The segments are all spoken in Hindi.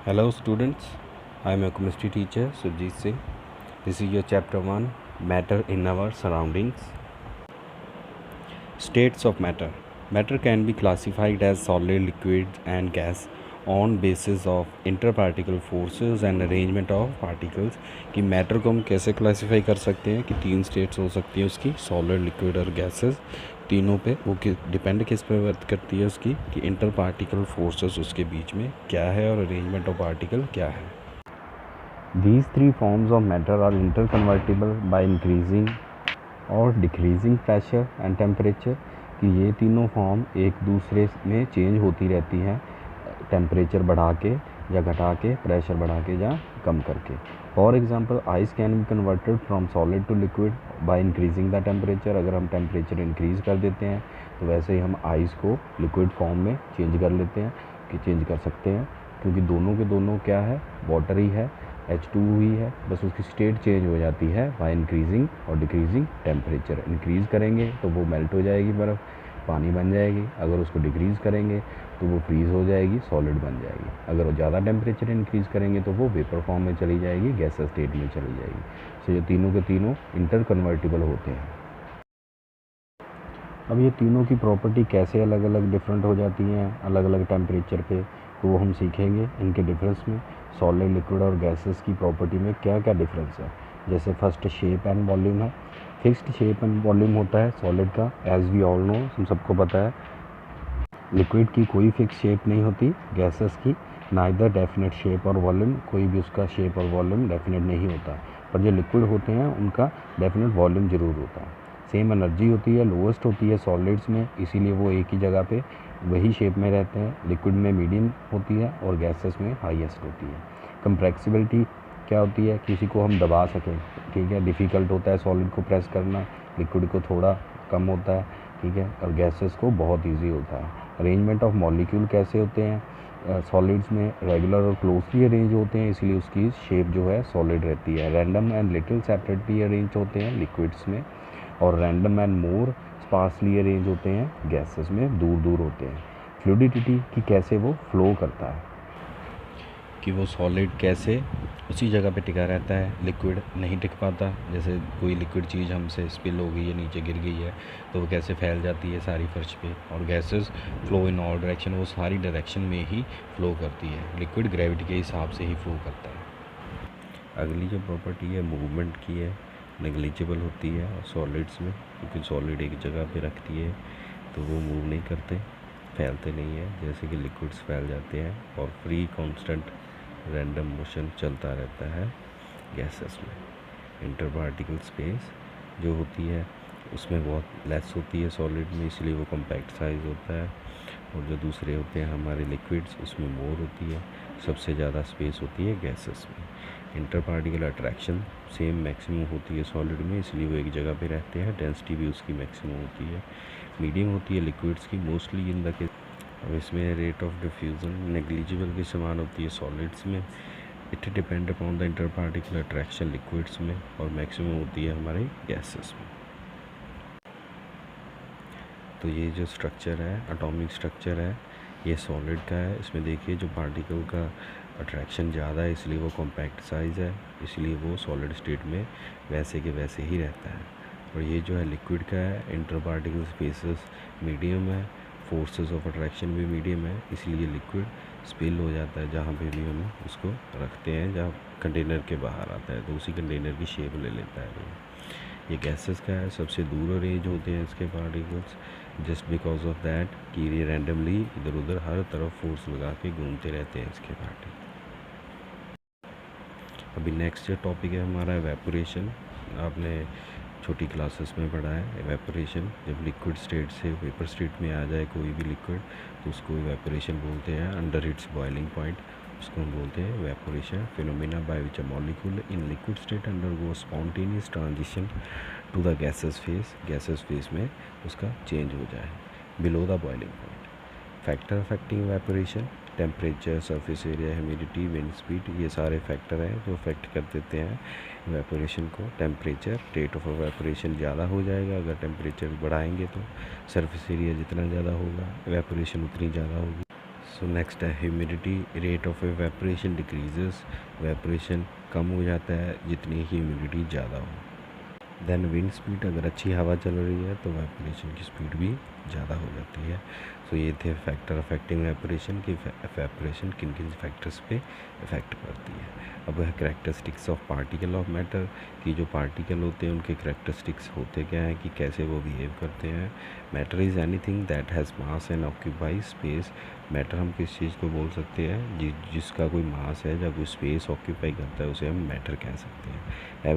Hello students, I am your chemistry teacher Surjit Singh. This is your chapter 1, Matter in our surroundings. States of matter. Matter can be classified as solid, liquid and gas on basis of interparticle forces and arrangement of particles. कि मैटर को हम कैसे क्लासीफाई कर सकते हैं कि 3 स्टेट्स हो सकती है उसकी, सॉलिड, लिक्विड और गैसेस. तीनों पे वो डिपेंड किस पे वर्क करती है उसकी कि इंटर पार्टिकल फोर्सेस उसके बीच में क्या है और अरेंजमेंट ऑफ पार्टिकल क्या है. These three forms of matter are interconvertible by increasing और डिक्रीजिंग प्रेशर एंड टेम्परेचर. कि ये तीनों फॉर्म एक दूसरे में चेंज होती रहती हैं टेम्परेचर बढ़ा के या घटा के, प्रेशर बढ़ा के या कम करके. For example ice can be converted from solid to liquid by increasing the temperature. अगर हम टेम्परेचर इंक्रीज़ कर देते हैं तो वैसे ही हम आइस को लिक्विड फॉर्म में चेंज कर लेते हैं कि चेंज कर सकते हैं, क्योंकि दोनों के दोनों क्या है, वाटर ही है, H2 ही है, बस उसकी स्टेट चेंज हो जाती है बाय इंक्रीजिंग और डिक्रीजिंग टेम्परेचर. इंक्रीज़ करेंगे तो वो मेल्ट हो जाएगी, बर्फ़ पानी बन जाएगी. अगर उसको डिक्रीज़ करेंगे तो वो फ्रीज़ हो जाएगी, सॉलिड बन जाएगी. अगर ज़्यादा टेम्परेचर इंक्रीज़ करेंगे तो वो वेपर फॉर्म में चली जाएगी, गैसेस स्टेट में चली जाएगी. सो ये तीनों के तीनों इंटर कन्वर्टिबल होते हैं. अब ये तीनों की प्रॉपर्टी कैसे अलग अलग डिफरेंट हो जाती हैं अलग अलग टेम्परेचर पे, तो वो हम सीखेंगे. इनके डिफरेंस में सॉलिड, लिक्विड और गैसेस की प्रॉपर्टी में क्या क्या डिफरेंस है. जैसे फर्स्ट शेप एंड वॉल्यूम है. फिक्स्ड शेप एंड वॉल्यूम होता है सॉलिड का, एज वी ऑल नो, हम सबको पता है. लिक्विड की कोई फिक्स शेप नहीं होती, गैसेस की नाइदर डेफिनेट शेप और वॉल्यूम, कोई भी उसका शेप और वॉल्यूम डेफिनेट नहीं होता. पर जो लिक्विड होते हैं उनका डेफिनेट वॉल्यूम ज़रूर होता है. सेम एनर्जी होती है, लोएस्ट होती है सॉलिड्स में, इसीलिए वो एक ही जगह पे वही शेप में रहते हैं. लिक्विड में मीडियम होती है और गैसेस में हाईएस्ट होती है. कंप्रेसिबिलिटी क्या होती है, किसी को हम दबा सकें, ठीक है. डिफ़िकल्ट होता है सॉलिड को प्रेस करना, लिक्विड को थोड़ा कम होता है, ठीक है. और गैसेस को बहुत ईजी होता है. अरेंजमेंट ऑफ मॉलिक्यूल कैसे होते हैं, सॉलिड्स में रेगुलर और क्लोजली अरेंज होते हैं, इसलिए उसकी शेप जो है सॉलिड रहती है. Random and little separately arrange होते हैं लिक्विड्स में, और random and more sparsely arrange होते हैं गैसेस में, दूर दूर होते हैं. फ्लूइडिटी की कैसे वो फ्लो करता है, कि वो सॉलिड कैसे उसी जगह पे टिका रहता है, लिक्विड नहीं टिक पाता. जैसे कोई लिक्विड चीज़ हमसे स्पिल हो गई है, नीचे गिर गई है, तो वो कैसे फैल जाती है सारी फर्श पे. और gases flow in all direction, वो सारी डायरेक्शन में ही फ्लो करती है. लिक्विड ग्रेविटी के हिसाब से ही फ्लो करता है. अगली जो प्रॉपर्टी है मूवमेंट की है, नेग्लिजिबल होती है सॉलिड्स में, क्योंकि सॉलिड एक जगह पे रखती है तो वो मूव नहीं करते, फैलते नहीं है जैसे कि लिक्विड्स फैल जाते हैं. और फ्री कांस्टेंट रैंडम मोशन चलता रहता है गैसेस में. इंटर पार्टिकल स्पेस जो होती है उसमें बहुत लेस होती है सॉलिड में, इसलिए वो कॉम्पैक्ट साइज़ होता है. और जो दूसरे होते हैं हमारे लिक्विड्स, उसमें मोर होती है, सबसे ज़्यादा स्पेस होती है गैसेस में. Inter particle attraction same maximum होती है सॉलिड में, इसलिए वो एक जगह पे रहते हैं. डेंसिटी भी उसकी मैक्सिमम होती है. मीडियम होती है लिक्विड्स की मोस्टली इन द केस. अब इसमें रेट ऑफ डिफ्यूज़न नेग्लिजिबल के समान होती है सॉलिड्स में. It depend upon the inter particle attraction liquids में, और मैक्सिमम होती है हमारे गैसेस में. तो ये जो स्ट्रक्चर है, एटॉमिक स्ट्रक्चर है, ये सॉलिड का है. इसमें देखिए जो पार्टिकल का अट्रैक्शन ज़्यादा है इसलिए वो कॉम्पैक्ट साइज़ है, इसलिए वो सॉलिड स्टेट में वैसे के वैसे ही रहता है. और ये जो है लिक्विड का है, इंटर पार्टिकल स्पेसेस मीडियम है, फोर्सेस ऑफ अट्रैक्शन भी मीडियम है, इसलिए लिक्विड स्पिल हो जाता है जहाँ पे भी हम उसको रखते हैं, जहाँ कंटेनर के बाहर आता है तो उसी कंटेनर की शेप ले लेता है. ये गैसेस का है, सबसे दूर अरेंज होते हैं इसके particles, just because of that कि ये रैंडमली इधर उधर हर तरफ फोर्स लगा के घूमते रहते हैं इसके पार्टिकल. अभी नेक्स्ट जो टॉपिक है हमारा एवेपोरेशन. आपने छोटी क्लासेस में पढ़ा है एवेपोरेशन. जब लिक्विड स्टेट से वेपर स्टेट में आ जाए कोई भी लिक्विड तो उसको एवेपोरेशन बोलते हैं. अंडर इट्स बॉइलिंग पॉइंट उसको हम बोलते हैं evaporation. Phenomena by which a molecule in liquid state undergo spontaneous transition to the gases phase, gases phase में उसका चेंज हो जाए below the boiling point. Factor affecting evaporation, temperature, surface area, humidity, wind speed, ये सारे फैक्टर हैं जो अफेक्ट कर देते हैं एवेपोरेशन को. टेम्परेचर, रेट ऑफ एवेपोरेशन ज़्यादा हो जाएगा अगर टेम्परेचर बढ़ाएंगे तो. सरफेस एरिया जितना ज़्यादा होगा एवेपोरेशन उतनी ज़्यादा होगी. सो सो नेक्स्ट है humidity, rate of evaporation decreases, evaporation कम हो जाता है जितनी ह्यूमिडिटी ज़्यादा हो। देन विंड स्पीड, अगर अच्छी हवा चल रही है तो एवेपोरेशन की स्पीड भी ज़्यादा हो जाती है। सो ये थे फैक्टर अफेक्टिंग एवेपोरेशन की, एवेपोरेशन किन किन फैक्टर्स पे इफ़ेक्ट करती है। अब है characteristics of particle of matter, कि जो पार्टिकल होते हैं उनके करेक्टरिस्टिक्स होते क्या हैं, कि कैसे वो बिहेव करते हैं। Matter is anything that has mass and occupy space. Matter हम किस चीज़ को बोल सकते हैं, जिसका कोई मास है या कोई स्पेस ऑक्यूपाई करता है, उसे हम मैटर कह सकते हैं।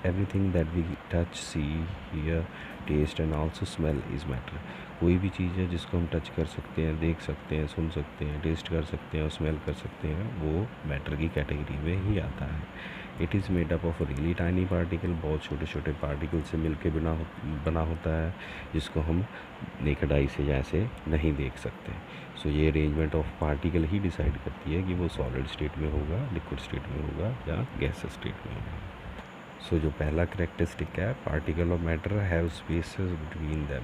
Everything that we touch, see, hear, taste and also smell is matter. कोई भी चीज़ है जिसको हम टच कर सकते हैं, देख सकते हैं, सुन सकते हैं, टेस्ट कर सकते हैं और स्मेल कर सकते हैं, वो मैटर की कैटेगरी में ही आता है। It is made up of really tiny particle, बहुत छोटे छोटे पार्टिकल से मिलके बना होता है, जिसको हम नेकेड आई से जैसे नहीं देख सकते। सो ये arrangement of particle he decide करती है कि वो सॉलिड स्टेट में होगा, लिक्विड स्टेट में होगा या गैस स्टेट में होगा। सो जो पहला करेक्टरिस्टिक है, particle of matter have spaces between them,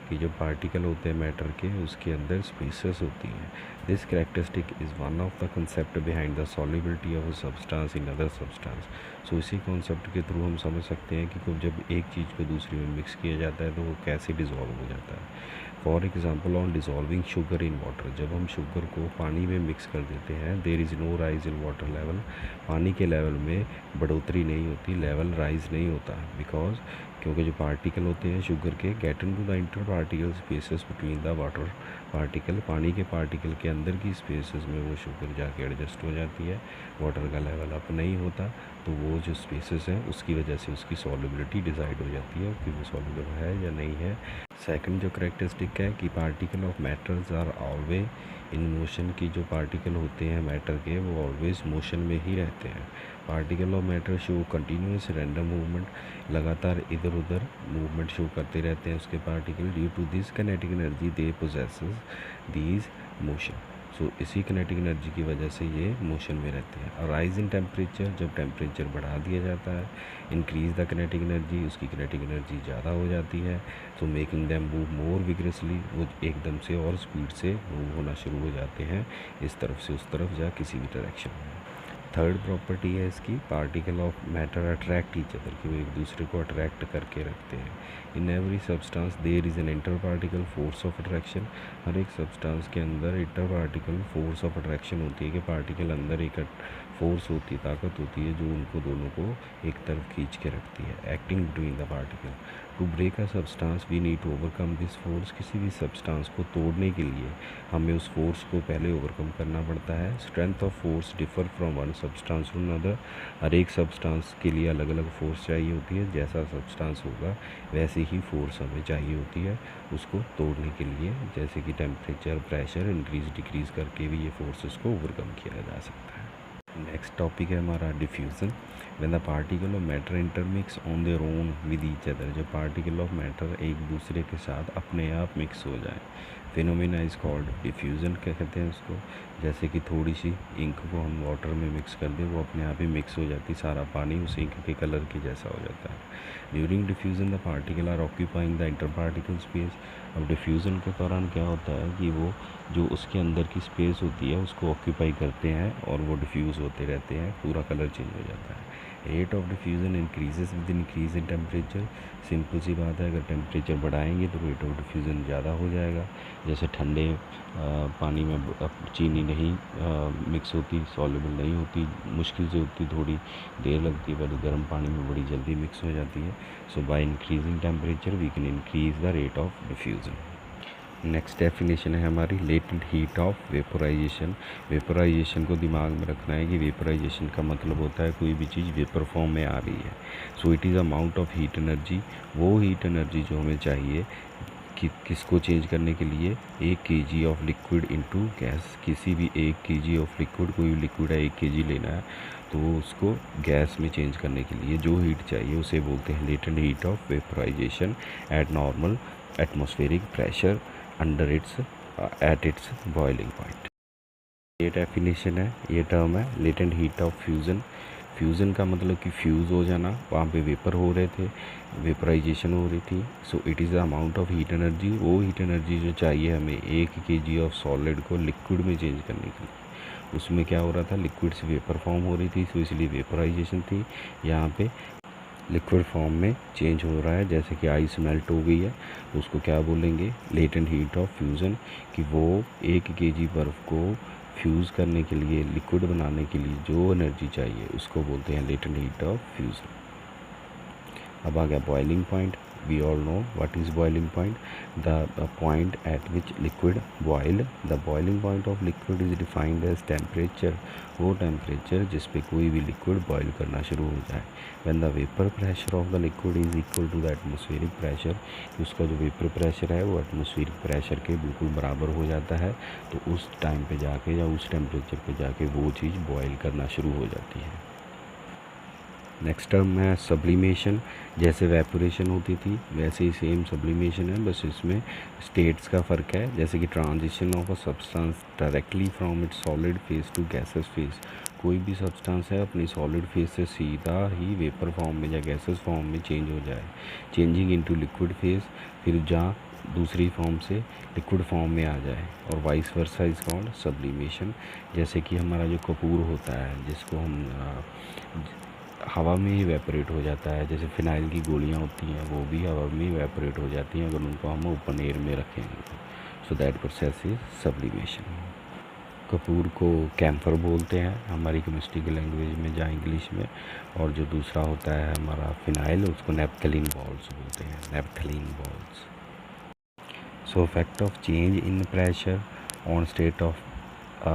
कि जो पार्टिकल होते हैं मैटर के, उसके अंदर स्पेसेस होती हैं। This characteristic is one of the concept behind the solubility of a substance in other substance. So इसी कॉन्सेप्ट के थ्रू हम समझ सकते हैं कि जब एक चीज़ को दूसरी में मिक्स किया जाता है तो वो कैसे डिज़ोल्व हो जाता है। For example on dissolving sugar in water, जब हम शुगर को पानी में मिक्स कर देते हैं, there is no rise in water level, पानी के लेवल में बढ़ोतरी नहीं होती, लेवल राइज नहीं होता, बिकॉज क्योंकि जो पार्टिकल होते हैं शुगर के get into the inter particle spaces between the water particle, पानी के पार्टिकल के अंदर की स्पेसेस में वो शुगर जाके एडजस्ट हो जाती है, वाटर का लेवल अप नहीं होता, तो वो जो स्पेसेस हैं उसकी वजह से उसकी सॉल्युबिलिटी डिसाइड हो जाती है कि वो सॉल्युबल है या नहीं है। सेकंड जो करेक्टरिस्टिक है कि particle of matters are always in motion, की जो पार्टिकल होते हैं मैटर के वो ऑलवेज मोशन में ही रहते हैं। Particle of matter show continuous random movement, लगातार इधर उधर मूवमेंट शो करते रहते हैं उसके particle, due to this kinetic energy they possesses these motion. So इसी काइनेटिक एनर्जी की वजह से ये मोशन में रहते हैं। और राइज इन टेम्परेचर, जब टेम्परेचर बढ़ा दिया जाता है, इंक्रीज द काइनेटिक एनर्जी, उसकी काइनेटिक एनर्जी ज़्यादा हो जाती है, so making them move more विग्रेसली, वो एकदम से और स्पीड से मूव होना शुरू हो जाते हैं, इस तरफ से उस तरफ या किसी भी डायरेक्शन में। थर्ड प्रॉपर्टी है इसकी, particle of matter attract each other, कि वो एक दूसरे को अट्रैक्ट करके रखते हैं। In every substance there is an inter particle force of attraction, हर एक सब्सटेंस के अंदर inter particle force of attraction होती है, कि पार्टिकल अंदर एक फोर्स होती है, ताकत होती है जो उनको दोनों को एक तरफ खींच के रखती है, acting between the particle. To break a substance we need to overcome this force, किसी भी सब्सटेंस को तोड़ने के लिए हमें उस फोर्स को पहले ओवरकम करना पड़ता है। Strength of force differ from one substance to another, हर एक सब्सटेंस के लिए अलग अलग फोर्स चाहिए होती है, जैसा सब्सटेंस होगा वैसे ही फोर्स हमें चाहिए होती है उसको तोड़ने के लिए, जैसे कि टेम्परेचर, प्रेशर इंक्रीज डिक्रीज़ करके भी ये फोर्सेस को ओवरकम किया जा सकता है। नेक्स्ट टॉपिक है हमारा diffusion. When the particle of matter intermix on their own with each other, जब पार्टिकल ऑफ मैटर एक दूसरे के साथ अपने आप मिक्स हो जाए, फिनोमेना इज़ कॉल्ड डिफ्यूज़न कहते हैं उसको। जैसे कि थोड़ी सी इंक को हम वाटर में मिक्स कर दें, वो अपने आप ही मिक्स हो जाती, सारा पानी उस इंक के कलर के जैसा हो जाता है। During diffusion the particle are occupying the inter particle space. अब डिफ्यूज़न के दौरान क्या होता है कि वो जो उसके अंदर की स्पेस होती है उसको ऑक्यूपाई करते हैं और वो डिफ्यूज़ होते रहते हैं, पूरा कलर चेंज हो जाता है। Rate of diffusion increases with increase in temperature, simple सी बात है, अगर टेम्परेचर बढ़ाएंगे तो रेट ऑफ डिफ्यूज़न ज़्यादा हो जाएगा। जैसे ठंडे पानी में चीनी नहीं मिक्स होती, सॉल्युबल नहीं होती, मुश्किल से होती, थोड़ी देर लगती है, पर गर्म पानी में बड़ी जल्दी मिक्स हो जाती है। So by increasing temperature we can increase the rate of diffusion. Next definition है हमारी latent heat of vaporisation. Vaporisation को दिमाग में रखना है कि वेपोराइजेशन का मतलब होता है कोई भी चीज़ वेपर फॉर्म में आ रही है। So it is amount of heat energy, वो हीट एनर्जी जो हमें चाहिए कि किसको चेंज करने के लिए, 1 kg of liquid into gas. किसी भी 1 kg ऑफ लिक्विड, कोई भी लिक्विड है 1 kg लेना है तो उसको गैस में चेंज करने के लिए जो हीट चाहिए उसे बोलते हैं latent heat of vaporisation eight normal atmospheric pressure under its at its boiling point. ये डेफिनेशन है, ये टर्म है latent heat of fusion. Fusion का मतलब कि फ्यूज़ हो जाना, वहाँ पे वेपर हो रहे थे, वेपराइजेशन हो रही थी। So it is the amount of heat energy, वो हीट एनर्जी जो चाहिए हमें 1 kg ऑफ सॉलिड को लिक्विड में चेंज करने के लिए। उसमें क्या हो रहा था, लिक्विड से वेपर फॉर्म हो रही थी, सो इसलिए वेपराइजेशन थी। यहाँ पे लिक्विड फॉर्म में चेंज हो रहा है, जैसे कि आइस मेल्ट हो गई है, उसको क्या बोलेंगे, लेटेंट हीट ऑफ फ्यूज़न, कि वो 1 kg बर्फ़ को फ्यूज़ करने के लिए, लिक्विड बनाने के लिए जो एनर्जी चाहिए उसको बोलते हैं लेटेंट हीट ऑफ फ्यूज़न। अब आ गया boiling point. We all know what is boiling point, the point at which liquid boil. The boiling point of liquid is defined as temperature, वो टेम्परेचर जिस पे कोई भी लिक्विड बॉयल करना शुरू हो जाए। When the vapour pressure of the liquid is equal to the atmospheric pressure, उसका जो वेपर प्रेशर है वो एटमॉस्फेरिक प्रेशर के बिल्कुल बराबर हो जाता है, तो उस टाइम पे जाके या उस टेम्परेचर पे जाके वो चीज़ बॉयल करना शुरू हो जाती है। नेक्स्ट टर्म है सब्लिमेशन। जैसे वेपोरेशन होती थी वैसे ही सेम सब्लिमेशन है, बस इसमें स्टेट्स का फ़र्क है। जैसे कि transition of a substance directly from its solid phase two gases phase, कोई भी सब्सटेंस है अपनी सॉलिड फेज से सीधा ही वेपर फॉर्म में या गैसेस फॉर्म में चेंज हो जाए, चेंजिंग इनटू लिक्विड फेज, फिर जहाँ दूसरी फॉर्म से लिक्विड फॉर्म में आ जाए, और vice versa is called sublimation. जैसे कि हमारा जो कपूर होता है, जिसको हम हवा में ही वेपोरेट हो जाता है, जैसे फिनाइल की गोलियां होती हैं वो भी हवा में ही वेपोरेट हो जाती हैं अगर उनको हम ओपन एयर में रखेंगे। So that process is sublimation. Kapoor को कैम्फर बोलते हैं हमारी केमिस्ट्री की लैंग्वेज में या इंग्लिश में, और जो दूसरा होता है हमारा फिनाइल, उसको नेपथलीन बॉल्स बोलते हैं, naphthalene balls. So effect of change in pressure on state of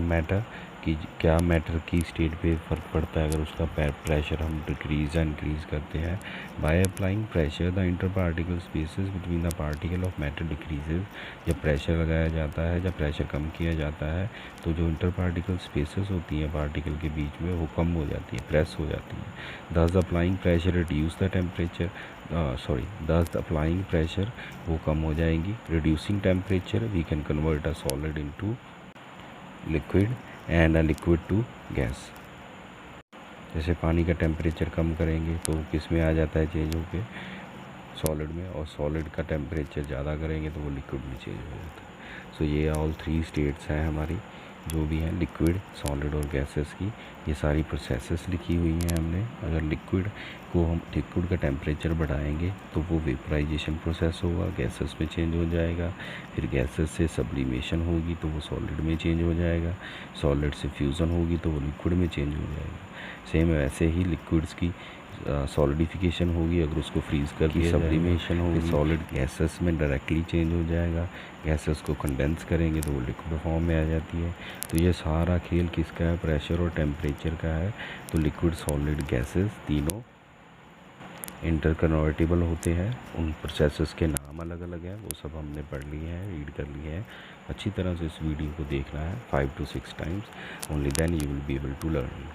matter, कि क्या मैटर की स्टेट पे फ़र्क पड़ता है अगर उसका प्रेशर हम डिक्रीज़ या इंक्रीज़ करते हैं। By applying pressure the inter particle spaces between the particle of matter decreases, जब प्रेशर लगाया जाता है, जब प्रेशर कम किया जाता है तो जो इंटर पार्टिकल स्पेसेस होती हैं पार्टिकल के बीच में वो कम हो जाती है, प्रेस हो जाती है। Thus applying pressure reduce the temperature, thus applying pressure वो कम हो जाएंगी। Reducing temperature we can convert a solid into liquid and a liquid to gas. जैसे पानी का टेम्परेचर कम करेंगे तो किस में आ जाता है चेंज होके, सॉलिड में, और सॉलिड का टेम्परेचर ज़्यादा करेंगे तो वो लिक्विड में चेंज हो जाता है। सो ये ऑल 3 स्टेट्स हैं हमारी, जो भी हैं लिक्विड, सॉलिड और गैसेस की, ये सारी प्रोसेसेस लिखी हुई हैं हमने। अगर लिक्विड का टेम्परेचर बढ़ाएंगे तो वो वेपराइजेशन प्रोसेस होगा, गैसेस में चेंज हो जाएगा, फिर गैसेस से सब्लिमेशन होगी तो वो सॉलिड में चेंज हो जाएगा, सॉलिड से फ्यूज़न होगी तो वो लिक्विड में चेंज हो जाएगा। सेम वैसे ही लिक्विड्स की सॉलिडिफिकेशन होगी, अगर उसको फ्रीज़ कर दिया, सब्लिमेशन होगी, सॉलिड गैसेस में डायरेक्टली चेंज हो जाएगा, गैसेस को कंडेंस करेंगे तो वो लिक्विड फॉर्म में आ जाती है। तो ये सारा खेल किसका है, प्रेशर और टेम्परेचर का है। तो लिक्विड, सॉलिड, गैसेस तीनों इंटर कन्वर्टिबल होते हैं, उन प्रोसेसेस के नाम अलग अलग हैं, वो सब हमने पढ़ लिए हैं, रीड कर लिए हैं। अच्छी तरह से इस वीडियो को देखना है 5 to 6 times, only then you will be able to learn.